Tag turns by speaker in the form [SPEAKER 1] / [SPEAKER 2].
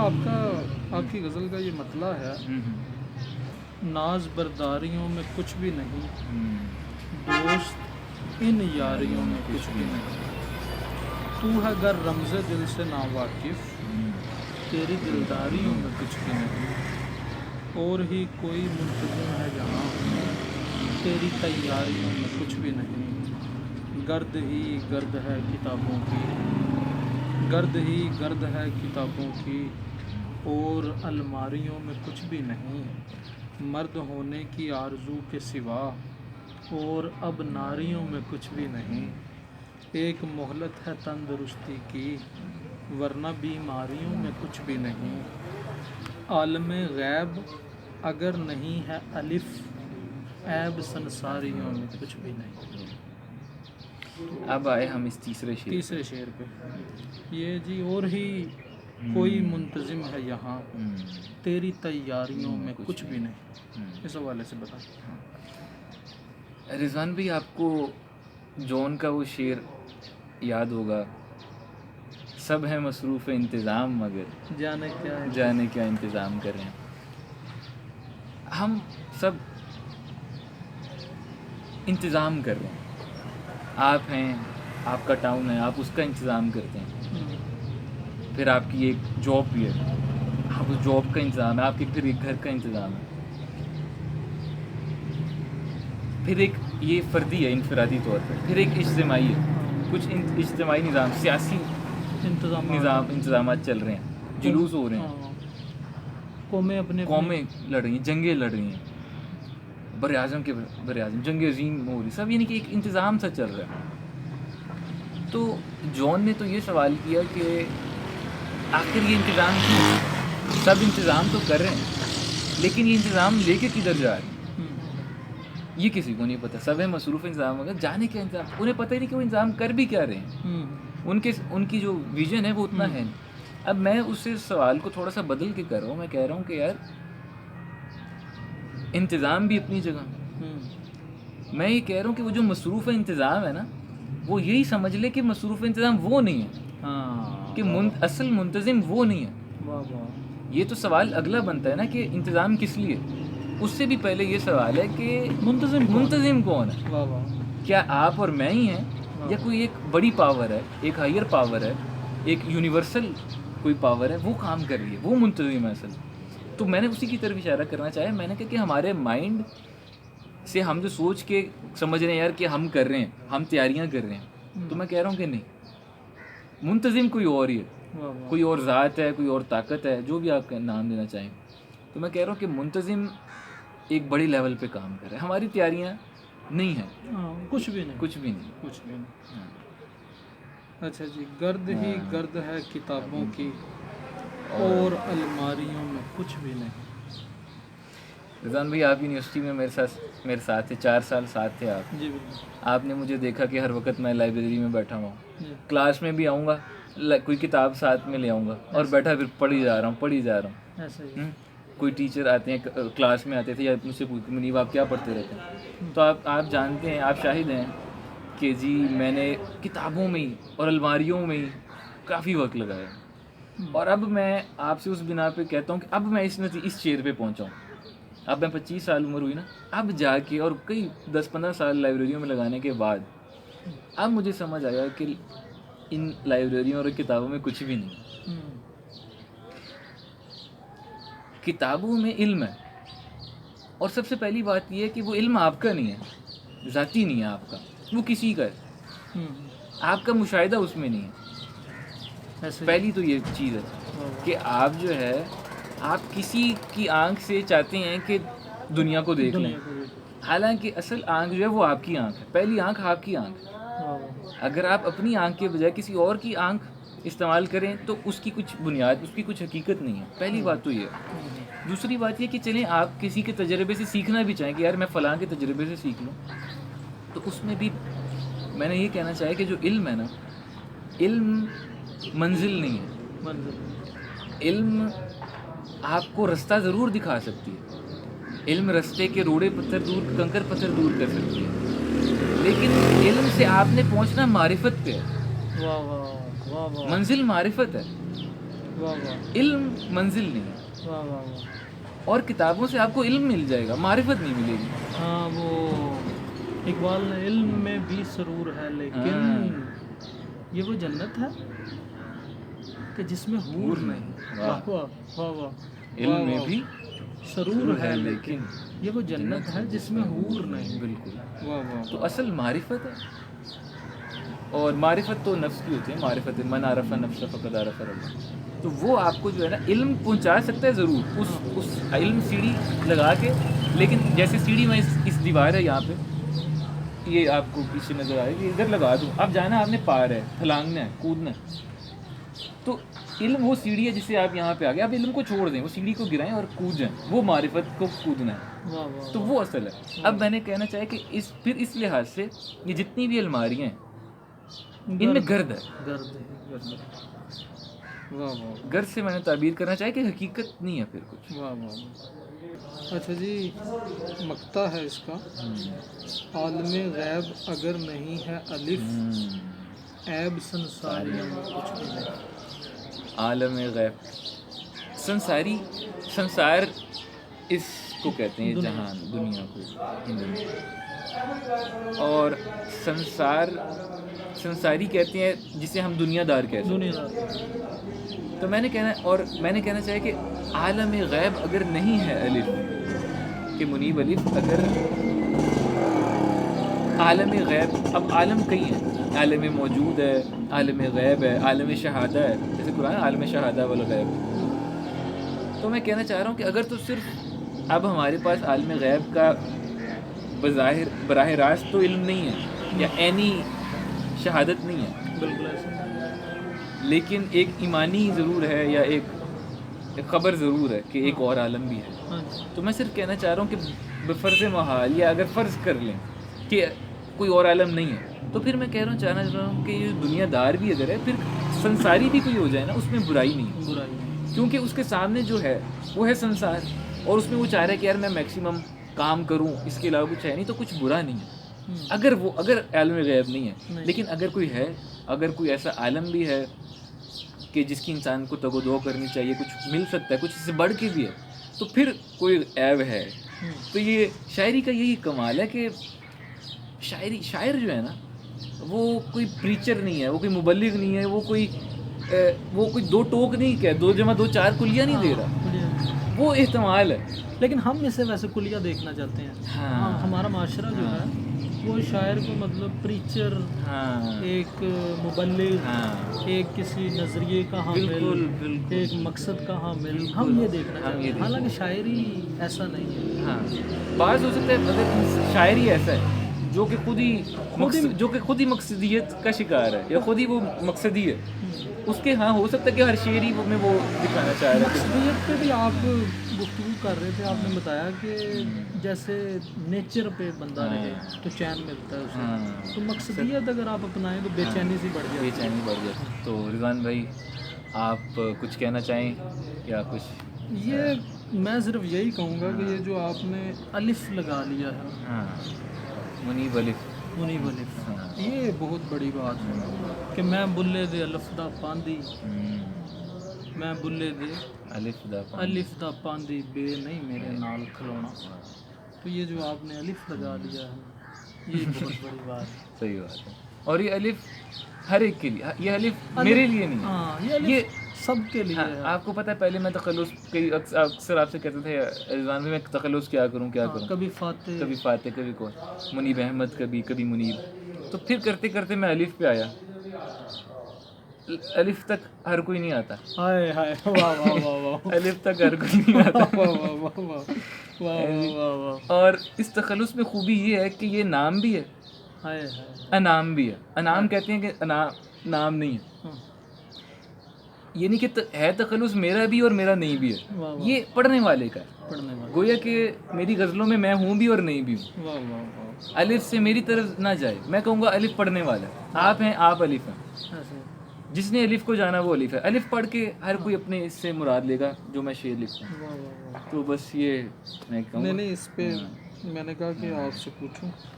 [SPEAKER 1] آپ کی غزل کا یہ مطلع ہے، ناز برداریوں میں کچھ بھی نہیں، دوست ان یاریوں میں کچھ بھی نہیں، تو ہے گر رمز دل سے ناواقف، تیری دلداریوں میں کچھ بھی نہیں، اور ہی کوئی منتظم ہے یہاں، تیری تیاریوں میں کچھ بھی نہیں، گرد ہی گرد ہے کتابوں کی، گرد ہی گرد ہے کتابوں کی، اور الماریوں میں کچھ بھی نہیں، مرد ہونے کی آرزو کے سوا، اور اب ناریوں میں کچھ بھی نہیں، ایک مہلت ہے تندرستی کی، ورنہ بیماریوں میں کچھ بھی نہیں، عالم غیب اگر نہیں ہے الف، عیب سنساریوں میں کچھ بھی نہیں۔
[SPEAKER 2] اب آئے ہم اس تیسرے
[SPEAKER 1] شعر پہ، یہ جی، اور ہی کوئی منتظم ہے یہاں، تیری تیاریوں میں کچھ بھی نہیں، اس حوالے سے بتا۔
[SPEAKER 2] رضوان بھائی، آپ کو جون کا وہ شعر یاد ہوگا، سب ہیں مصروف انتظام مگر جانے کیا انتظام کر رہے ہیں۔ ہم سب انتظام کر رہے ہیں، آپ ہیں، آپ کا ٹاؤن ہے، آپ اس کا انتظام کرتے ہیں، پھر آپ کی ایک جاب بھی ہے، آپ اس جاب کا انتظام ہے، آپ کے پھر ایک گھر کا انتظام ہے، پھر ایک یہ فردی ہے انفرادی طور پر، پھر ایک اجتماعی ہے، کچھ اجتماعی نظام، سیاسی انتظامات چل رہے ہیں، جلوس ہو رہے ہیں، قومیں لڑ رہی ہیں، جنگیں لڑ رہی ہیں، بر اعظم جنگ عظیم ہو رہی، سب یعنی کہ ایک انتظام سا چل رہا ہے۔ تو جون نے تو یہ سوال کیا کہ آخر یہ انتظام کیوں؟ سب انتظام تو کر رہے ہیں، لیکن یہ انتظام لے کے کدھر جا رہے ہیں یہ کسی کو نہیں پتہ۔ سب ہے مصروف انتظام، مگر جانے کیا انتظام، انہیں پتہ ہی نہیں کہ وہ انتظام کر بھی کیا رہے ہیں، ان کی جو ویژن ہے وہ اتنا ہے نہیں۔ اب میں اس سوال کو تھوڑا سا بدل کے کر رہا ہوں، میں کہہ رہا ہوں کہ یار انتظام بھی اپنی جگہ، میں یہ کہہ رہا ہوں کہ وہ جو مصروف انتظام ہے نا، وہ یہی سمجھ لے کہ مصروف انتظام وہ نہیں ہے، کہ اصل منتظم وہ نہیں ہے۔ یہ تو سوال اگلا بنتا ہے نا کہ انتظام کس لیے، اس سے بھی پہلے یہ سوال ہے کہ منتظم کون ہے؟ کیا آپ اور میں ہی ہیں، یا کوئی ایک بڑی پاور ہے، ایک ہائر پاور ہے، ایک یونیورسل کوئی پاور ہے، وہ کام کر رہی ہے، وہ منتظم ہے اصل۔ تو میں نے اسی کی طرف اشارہ کرنا چاہا، میں نے کہا کہ ہمارے مائنڈ سے ہم جو سوچ کے سمجھ رہے ہیں یار کہ ہم کر رہے ہیں، ہم تیاریاں کر رہے ہیں، تو میں کہہ رہا ہوں کہ نہیں، منتظم کوئی اور ہی ہے، کوئی اور ذات ہے، کوئی اور طاقت ہے، جو بھی آپ کا نام دینا چاہیں۔ تو میں کہہ رہا ہوں کہ منتظم ایک بڑی لیول پہ کام کر رہا ہے، ہماری تیاریاں نہیں ہیں،
[SPEAKER 1] کچھ بھی نہیں۔ اچھا جی، گرد ہی گرد ہے کتابوں کی، اور الماریوں میں کچھ بھی نہیں۔
[SPEAKER 2] رضوان بھائی، آپ یونیورسٹی میں میرے ساتھ تھے، 4 سال ساتھ تھے آپ۔
[SPEAKER 1] جی بالکل۔
[SPEAKER 2] آپ نے مجھے دیکھا کہ ہر وقت میں لائبریری میں بیٹھا ہوں، کلاس میں بھی آؤں گا، کوئی کتاب ساتھ میں لے آؤں گا اور بیٹھا پھر پڑھی جا رہا ہوں۔ کوئی ٹیچر آتے ہیں کلاس میں آتے تھے یا مجھ سے پوچھتے منیب آپ کیا پڑھتے رہتے ہیں، تو آپ جانتے ہیں، آپ شاہد ہیں کہ جی میں نے کتابوں میں ہی اور الماریوں میں ہی کافی وقت لگایا، اور اب میں آپ سے اس بنا پہ کہتا ہوں کہ اب میں اس شعر پہ پہنچا ہوں۔ اب میں 25 سال عمر ہوئی نا، اب جا کے اور کئی 10-15 سال لائبریریوں میں لگانے کے بعد اب مجھے سمجھ آیا کہ ان لائبریریوں اور کتابوں میں کچھ بھی نہیں، کتابوں میں علم ہے، اور سب سے پہلی بات یہ ہے کہ وہ علم آپ کا نہیں ہے، ذاتی نہیں ہے آپ کا، وہ کسی کا ہے، آپ کا مشاہدہ اس میں نہیں ہے۔ پہلی تو یہ چیز ہے کہ آپ جو ہے، آپ کسی کی آنکھ سے چاہتے ہیں کہ دنیا کو دیکھ لیں، حالانکہ اصل آنکھ جو ہے وہ آپ کی آنکھ ہے، پہلی آنکھ آپ کی آنکھ ہے۔ اگر آپ اپنی آنکھ کے بجائے کسی اور کی آنکھ استعمال کریں تو اس کی کچھ بنیاد، اس کی کچھ حقیقت نہیں ہے، پہلی بات تو یہ ہے۔ دوسری بات یہ کہ چلیں آپ کسی کے تجربے سے سیکھنا بھی چاہیں کہ یار میں فلاں کے تجربے سے سیکھ لوں، تو اس میں بھی میں نے یہ کہنا چاہا کہ جو علم ہے نا، علم منزل نہیں ہے، علم آپ کو رستہ ضرور دکھا سکتی ہے، علم رستے کے روڑے پتھر دور، کنکر پتھر دور کر سکتی ہے، لیکن علم سے آپ نے پہنچنا معرفت پہ ہے، منزل معرفت ہے۔
[SPEAKER 1] واہ واہ
[SPEAKER 2] علم منزل نہیں ہے،
[SPEAKER 1] واہ واہ واہ.
[SPEAKER 2] اور کتابوں سے آپ کو علم مل جائے گا، معرفت نہیں ملے گی.
[SPEAKER 1] ہاں وہ اقبال نے علم میں بھی سرور ہے لیکن
[SPEAKER 2] ہاں.
[SPEAKER 1] یہ وہ جنت ہے کہ جس میں حور نہیں. واہ واہ واہ واہ.
[SPEAKER 2] علم میں بھی
[SPEAKER 1] سرور ہے لیکن یہ وہ جنت ہے جس میں حور نہیں.
[SPEAKER 2] بالکل.
[SPEAKER 1] واہ واہ.
[SPEAKER 2] تو اصل معرفت ہے، اور معرفت تو نفس کی ہوتی ہے، معرفت من عرف نفس فقد عرف ربہ. تو وہ آپ کو جو ہے نا علم پہنچا سکتا ہے ضرور، اس علم سیڑھی لگا کے. لیکن جیسے سیڑھی میں اس دیوار ہے یہاں پہ، یہ آپ کو پیچھے نظر آئے کہ ادھر لگا دوں، اب جانا آپ نے پار ہے، پھلانگنا ہے، کودنا ہے. تو علم وہ سیڑھی ہے جسے آپ یہاں پہ آ گئے، آپ علم کو چھوڑ دیں، وہ سیڑھی کو گرائیں اور کود جائیں، وہ معرفت کو کودنا ہے. تو وہ اصل ہے. اب میں نے کہنا چاہا کہ پھر اس لحاظ سے یہ جتنی بھی الماریاں ہیں ان میں گرد ہے. گرد سے میں نے تعبیر کرنا چاہا کہ حقیقت نہیں ہے پھر کچھ.
[SPEAKER 1] واہ واہ. اچھا جی، مقطع ہے اس کا. عالم غیب اگر نہیں ہے الف، عیب سنساریوں میں کچھ بھی نہیں.
[SPEAKER 2] عالم غیب، سنسار اس کو کہتے ہیں، جہان، دنیا کو ہندی میں. اور سنساری کہتے ہیں جسے ہم دنیا دار کہتے ہیں. تو میں نے کہنا چاہا کہ عالم غیب اگر نہیں ہے الف، کہ منیب الف اگر عالم غیب، اب عالم کئی ہیں، عالم موجود ہے، عالم غیب ہے، عالم شہادہ ہے، جیسے قرآن عالم شہادہ والغیب. تو میں کہنا چاہ رہا ہوں کہ اگر تو صرف اب ہمارے پاس عالم غیب کا بظاہر براہ راست تو علم نہیں ہے، یا عینی شہادت نہیں ہے،
[SPEAKER 1] بالکل ایسا.
[SPEAKER 2] لیکن ایک ایمانی ضرور ہے، یا ایک خبر ضرور ہے کہ ایک اور عالم بھی ہے. تو میں صرف کہنا چاہ رہا ہوں کہ بفرض محال، یا اگر فرض کر لیں کہ کوئی اور عالم نہیں ہے، تو پھر میں چاہنا چاہ رہا ہوں کہ یہ دنیا دار بھی اگر ہے، پھر سنساری بھی کوئی ہو جائے نا، اس میں برائی نہیں ہے. کیونکہ اس کے سامنے جو ہے وہ ہے سنسار، اور اس میں وہ چاہ رہا ہے کہ یار میں میکسیمم کام کروں، اس کے علاوہ کچھ ہے نہیں، تو کچھ برا نہیں ہے اگر عالم غیب نہیں ہے. لیکن اگر کوئی ہے، اگر کوئی ایسا عالم بھی ہے کہ جس کی انسان کو تگ و دو کرنی چاہیے، کچھ مل سکتا ہے، کچھ اس سے بڑھ کے بھی ہے، تو پھر کوئی عیب ہے. تو یہ شاعری کا یہی کمال ہے کہ شاعر جو ہے نا، وہ کوئی پریچر نہیں ہے، وہ کوئی مبلغ نہیں ہے، وہ کوئی دو ٹوک نہیں کہ 2 + 2 4 کلیہ نہیں دے رہا، وہ احتمال ہے.
[SPEAKER 1] لیکن ہم اسے ویسے کلیہ دیکھنا چاہتے ہیں. ہمارا معاشرہ جو ہے وہ شاعر کو مطلب پریچر، ایک مبلغ، ایک کسی نظریے کا حامل، ایک مقصد کا حامل، ہم یہ دیکھنا چاہتے ہیں. حالانکہ شاعری ایسا نہیں ہے.
[SPEAKER 2] ہاں، بعض ہو سکتا ہے اگر شاعری ایسا ہے جو کہ خود ہی مقصدیت کا شکار ہے، یا خود ہی وہ مقصدی ہے، اس کے ہو سکتا ہے کہ ہر شعری میں وہ دکھانا چاہ رہا ہے.
[SPEAKER 1] مقصدیت پہ بھی آپ گفتگو کر رہے تھے، آپ نے بتایا کہ جیسے نیچر پہ بندہ رہے تو چین ملتا ہے اسے. تو مقصدیت اگر آپ اپنائیں تو بے چینی سی بڑھ جاتی.
[SPEAKER 2] تو رضوان بھائی، آپ کچھ کہنا چاہیں یا کچھ؟
[SPEAKER 1] یہ میں صرف یہی کہوں گا کہ یہ جو آپ نے الف لگا لیا ہے،
[SPEAKER 2] منیب الف،
[SPEAKER 1] یہ بہت بڑی بات ہے کہ میں بلے دے الف دا پاندی، میں بلے دے الف دا پاندی، بے نہیں میرے نال کھلونا. تو یہ جو آپ نے الف لگا لیا ہے، یہ بہت بڑی بات ہے.
[SPEAKER 2] صحیح بات ہے. اور یہ الف ہر ایک کے لیے، یہ الف میرے لیے نہیں ہے، یہ
[SPEAKER 1] سب کے لیے ہے.
[SPEAKER 2] آپ کو پتہ ہے پہلے میں تخلص اکثر آپ سے کہتے تھے رضوان بھائی میں تخلص کیا کروں،
[SPEAKER 1] کبھی فاتح،
[SPEAKER 2] کبھی کون منیب احمد، کبھی منیب. تو پھر کرتے کرتے میں الف پہ آیا. الف تک ہر کوئی نہیں آتا، الف تک ہر کوئی نہیں آتا. اور اس تخلص میں خوبی یہ ہے کہ یہ نام بھی ہے، انعام بھی ہے. انعام کہتے ہیں کہ نام نہیں ہے، یعنی کہ ہے تخلص میرا بھی اور میرا نہیں بھی ہے، یہ پڑھنے والے کا ہے. گویا کہ میری غزلوں میں ہوں بھی اور نہیں بھی ہوں. الف سے میری طرف نہ جائے، میں کہوں گا الف پڑھنے والا، آپ ہیں، آپ الف ہیں. جس نے الف کو جانا وہ الف ہے. الف پڑھ کے ہر کوئی اپنے اس سے مراد لے گا جو میں شعر لکھتا ہوں. تو بس یہ میں کہوں.
[SPEAKER 1] نہیں، اس پہ میں نے کہا کہ آپ سے پوچھوں